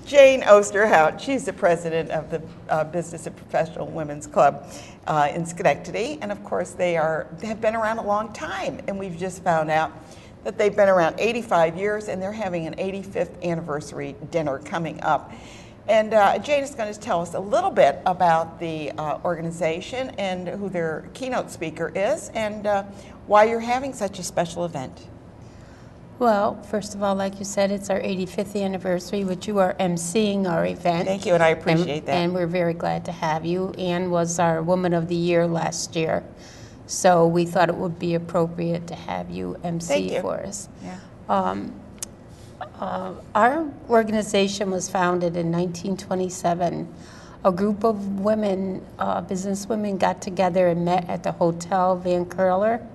Jane Osterhout. She's the president of the Business and Professional Women's Club in Schenectady. And of course, they have been around a long time. And we've just found out that they've been around 85 years and they're having an 85th anniversary dinner coming up. And Jane is going to tell us a little bit about the organization and who their keynote speaker is and why you're having such a special event. Well, first of all, like you said, it's our 85th anniversary, which you are emceeing our event. Thank you, and I appreciate that. And we're very glad to have you. Anne was our Woman of the Year last year, so we thought it would be appropriate to have you MC for us. Yeah. Our organization was founded in 1927. A group of women, businesswomen, got together and met at the Hotel Van Curler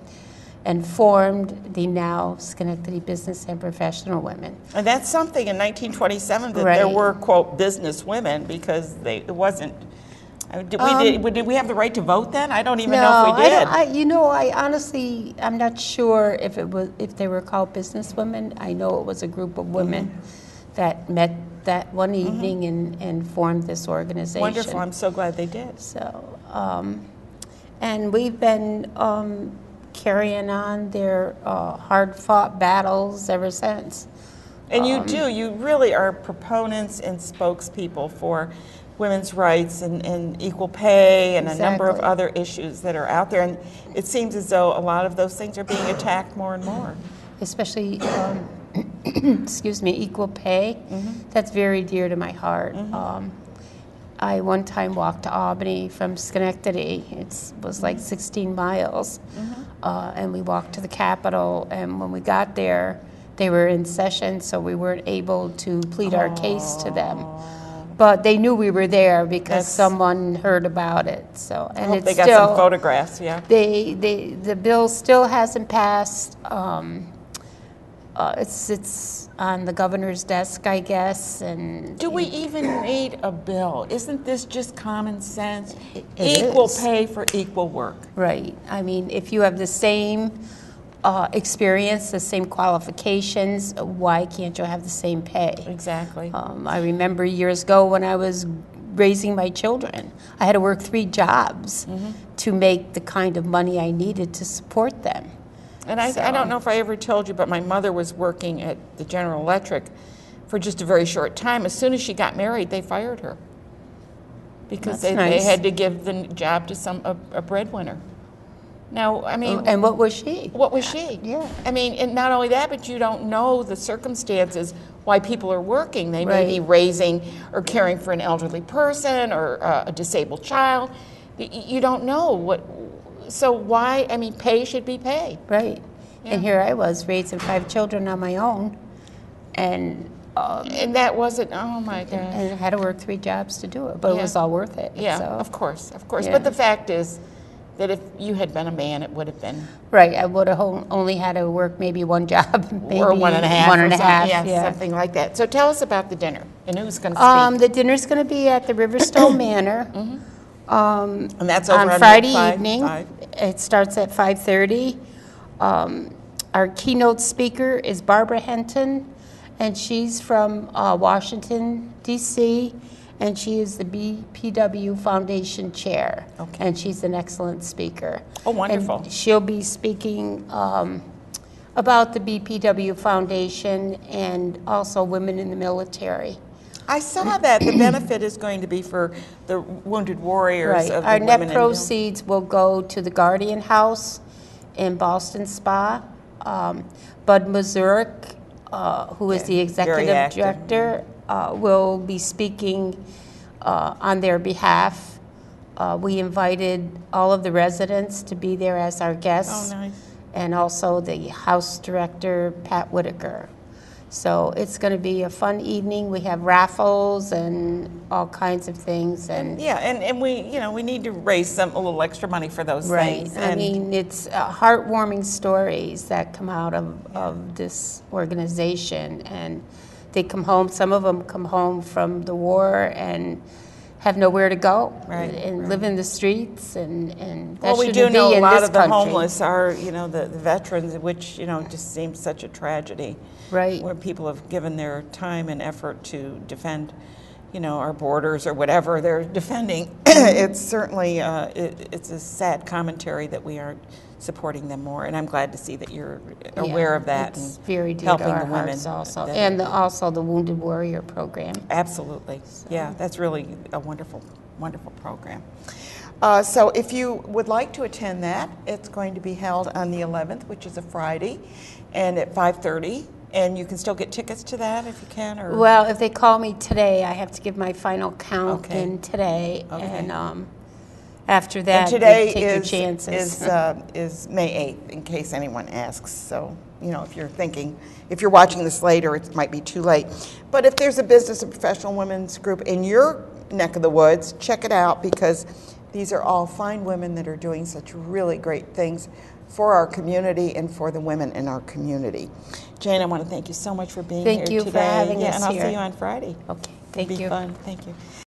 and formed the now Schenectady Business and Professional Women. And that's something in 1927 that Right. there were, quote, business women, because it wasn't, did we have the right to vote then? I don't even know if we did. I honestly, I'm not sure if they were called business women. I know it was a group of women that met that one evening and formed this organization. Wonderful, I'm so glad they did. So, and we've been carrying on their hard-fought battles ever since. And you really are proponents and spokespeople for women's rights and equal pay and a number of other issues that are out there. And it seems as though a lot of those things are being attacked more and more. Especially, excuse me, equal pay. That's very dear to my heart. I one time walked to Albany from Schenectady. It was like 16 miles. And we walked to the Capitol, and when we got there, they were in session, so we weren't able to plead our case to them. But they knew we were there because someone heard about it. So, and I hope they got some photographs, yeah. The bill still hasn't passed. It's on the governor's desk, I guess. And do we even need a bill? Isn't this just common sense? It Equal is. pay for equal work. Right. I mean, if you have the same experience, the same qualifications, why can't you have the same pay? Exactly. I remember years ago when I was raising my children, I had to work 3 jobs to make the kind of money I needed to support them. And I don't know if I ever told you, but my mother was working at the General Electric for just a very short time. As soon as she got married, they fired her because they had to give the job to a breadwinner. Now, I mean... And what was she? What was she? Yeah. I mean, and not only that, but you don't know the circumstances why people are working. They may be raising or caring for an elderly person or a disabled child. You don't know what... So why, I mean, pay should be pay. Right. Yeah. And here I was raising 5 children on my own. And that wasn't, oh my God. And I had to work 3 jobs to do it, but it was all worth it. Yeah, so. of course. Yeah. But the fact is that if you had been a man, it would have been... Right, I would have only had to work maybe 1 job, maybe or 1.5. 1.5, yeah, something like that. So tell us about the dinner and who's going to speak. The dinner's going to be at the Riverstone Manor. And that's over on Friday evening. It starts at 5:30. Our keynote speaker is Barbara Henton, and she's from Washington, D.C., and she is the BPW Foundation Chair. Okay. And she's an excellent speaker. Oh, wonderful. And she'll be speaking about the BPW Foundation and also women in the military. I saw that the benefit is going to be for the wounded warriors. Right. Of the Our women net proceeds will go to the Guardian House in Boston Spa. Bud Mazurek, who is the executive director, will be speaking on their behalf. We invited all of the residents to be there as our guests. Oh, nice. And also the House director, Pat Whitaker. So it's going to be a fun evening. We have raffles and all kinds of things. And we need to raise a little extra money for those things. Right. I mean, it's heartwarming stories that come out of this organization. And they come home, some of them come home from the war, and have nowhere to go Right, and right. live in the streets, and that Well, we shouldn't do know be a in lot this of the country. homeless are, you know, the veterans, which, you know, just seems such a tragedy. Right. Where people have given their time and effort to defend, you know, our borders or whatever they're defending. It's certainly, it's a sad commentary that we aren't supporting them more, and I'm glad to see that you're aware of that It's and very dear helping to our the women. hearts also, that and are- also the Wounded Warrior program. Absolutely. Yeah, that's really a wonderful, wonderful program. So if you would like to attend that, it's going to be held on the 11th, which is a Friday, and at 5:30. And you can still get tickets to that if you can, or Well, if they call me today, I have to give my final count Okay. in today, Okay. and after and that, today you take your chances. is May 8th, in case anyone asks. So, you know, if you're thinking, if you're watching this later, it might be too late. But if there's a business and professional women's group in your neck of the woods, check it out, because these are all fine women that are doing such really great things for our community and for the women in our community. Jane, I want to thank you so much for being Thank here you today. for having yeah, us and I'll here. see you on Friday. Okay, It'll thank be you. fun. Thank you.